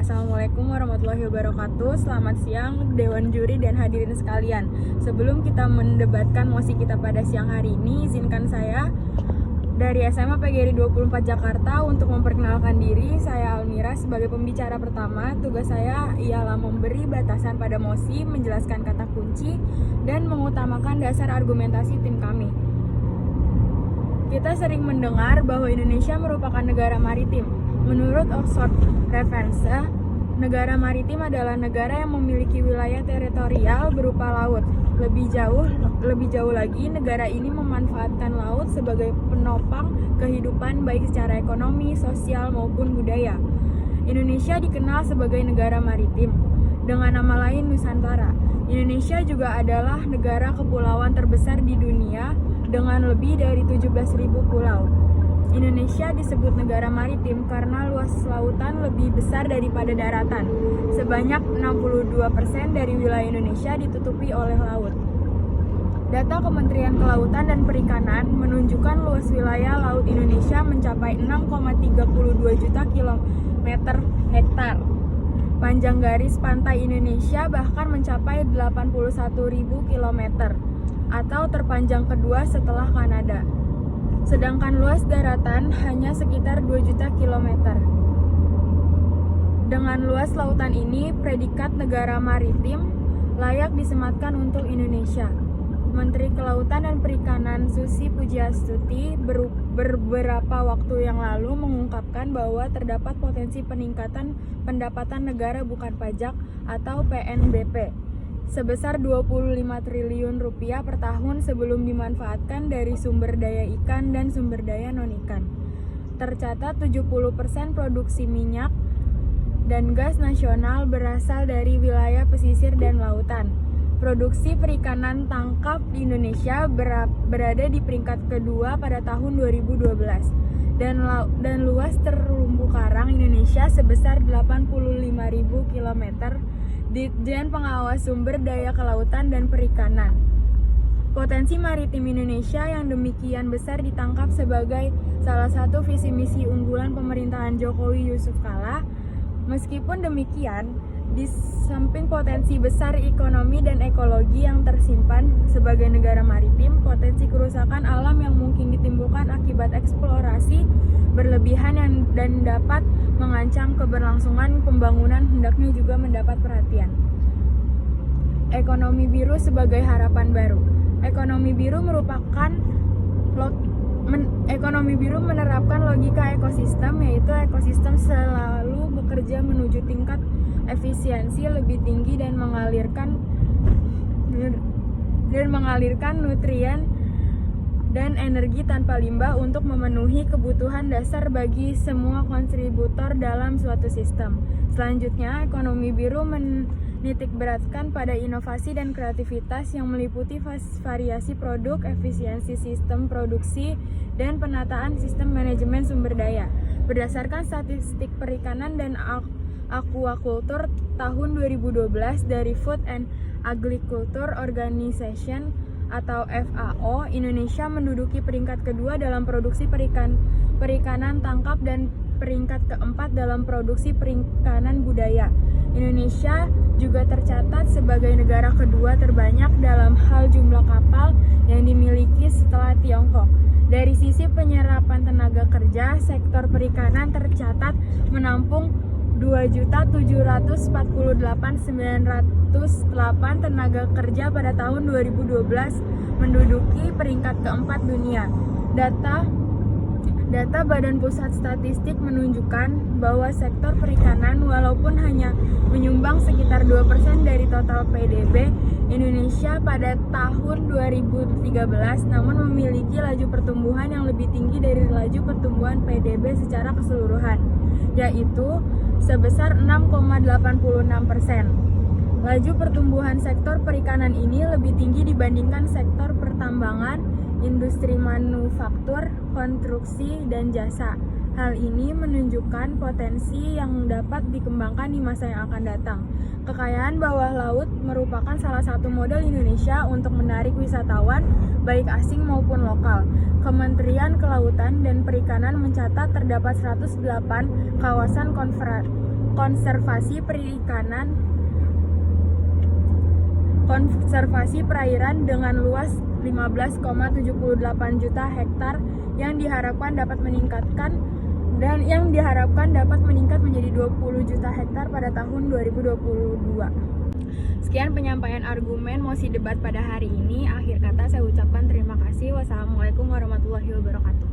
Assalamualaikum warahmatullahi wabarakatuh. Selamat siang Dewan Juri dan hadirin sekalian. Sebelum kita mendebatkan mosi kita pada siang hari ini, izinkan saya dari SMA PGRI 24 Jakarta untuk memperkenalkan diri. Saya Almira sebagai pembicara pertama. Tugas saya ialah memberi batasan pada mosi, menjelaskan kata kunci, dan mengutamakan dasar argumentasi tim kami. Kita sering mendengar bahwa Indonesia merupakan negara maritim. Menurut Oxford Reference, negara maritim adalah negara yang memiliki wilayah teritorial berupa laut. Lebih jauh lagi, negara ini memanfaatkan laut sebagai penopang kehidupan baik secara ekonomi, sosial maupun budaya. Indonesia dikenal sebagai negara maritim dengan nama lain Nusantara. Indonesia juga adalah negara kepulauan terbesar di dunia dengan lebih dari 17.000 pulau. Indonesia disebut negara maritim karena luas lautan lebih besar daripada daratan. Sebanyak 62% dari wilayah Indonesia ditutupi oleh laut. Data Kementerian Kelautan dan Perikanan menunjukkan luas wilayah laut Indonesia mencapai 6,32 juta kilometer hektar. Panjang garis pantai Indonesia bahkan mencapai 81.000 kilometer atau terpanjang kedua setelah Kanada. Sedangkan luas daratan hanya sekitar 2 juta kilometer. Dengan luas lautan ini, predikat negara maritim layak disematkan untuk Indonesia. Menteri Kelautan dan Perikanan Susi Pujiastuti beberapa waktu yang lalu mengungkapkan bahwa terdapat potensi peningkatan pendapatan negara bukan pajak atau PNBP sebesar 25 triliun rupiah per tahun sebelum dimanfaatkan dari sumber daya ikan dan sumber daya non-ikan. Tercatat 70% produksi minyak dan gas nasional berasal dari wilayah pesisir dan lautan. Produksi perikanan tangkap di Indonesia berada di peringkat kedua pada tahun 2012 dan luas terumbu karang Indonesia sebesar 85.000 km. Ditjen Pengawas Sumber Daya Kelautan dan Perikanan. Potensi maritim Indonesia yang demikian besar ditangkap sebagai salah satu visi misi unggulan pemerintahan Jokowi Yusuf Kala. Meskipun demikian, di samping potensi besar ekonomi dan ekologi yang tersimpan sebagai negara maritim, potensi kerusakan alam yang mungkin ditimbulkan akibat eksplorasi berlebihan dan dapat mengancam keberlangsungan pembangunan hendaknya juga mendapat perhatian. Ekonomi biru sebagai harapan baru. Ekonomi biru menerapkan logika ekosistem, yaitu ekosistem selalu bekerja menuju tingkat efisiensi lebih tinggi dan mengalirkan nutrien dan energi tanpa limbah untuk memenuhi kebutuhan dasar bagi semua kontributor dalam suatu sistem. Selanjutnya, ekonomi biru menitikberatkan pada inovasi dan kreativitas yang meliputi variasi produk, efisiensi sistem produksi, dan penataan sistem manajemen sumber daya. Berdasarkan statistik perikanan dan aquaculture tahun 2012 dari Food and Agriculture Organization atau FAO, Indonesia menduduki peringkat kedua dalam produksi perikanan tangkap dan peringkat keempat dalam produksi perikanan budaya. Indonesia juga tercatat sebagai negara kedua terbanyak dalam hal jumlah kapal yang dimiliki setelah Tiongkok. Dari sisi penyerapan tenaga kerja, sektor perikanan tercatat menampung 2.748.908 tenaga kerja pada tahun 2012, menduduki peringkat keempat dunia. Data Badan Pusat Statistik menunjukkan bahwa sektor perikanan walaupun hanya menyumbang sekitar 2% dari total PDB Indonesia pada tahun 2013, namun memiliki laju pertumbuhan yang lebih tinggi dari laju pertumbuhan PDB secara keseluruhan, yaitu sebesar 6,86%. Laju pertumbuhan sektor perikanan ini lebih tinggi dibandingkan sektor pertambangan, industri manufaktur, konstruksi, dan jasa. Hal ini menunjukkan potensi yang dapat dikembangkan di masa yang akan datang. Kekayaan bawah laut merupakan salah satu modal Indonesia untuk menarik wisatawan, baik asing maupun lokal. Kementerian Kelautan dan Perikanan mencatat terdapat 108 kawasan konservasi perairan dengan luas 15,78 juta hektar yang diharapkan dapat meningkat menjadi 20 juta hektar pada tahun 2022. Sekian penyampaian argumen mosi debat pada hari ini. Akhir kata saya ucapkan terima kasih. Wassalamualaikum warahmatullahi wabarakatuh.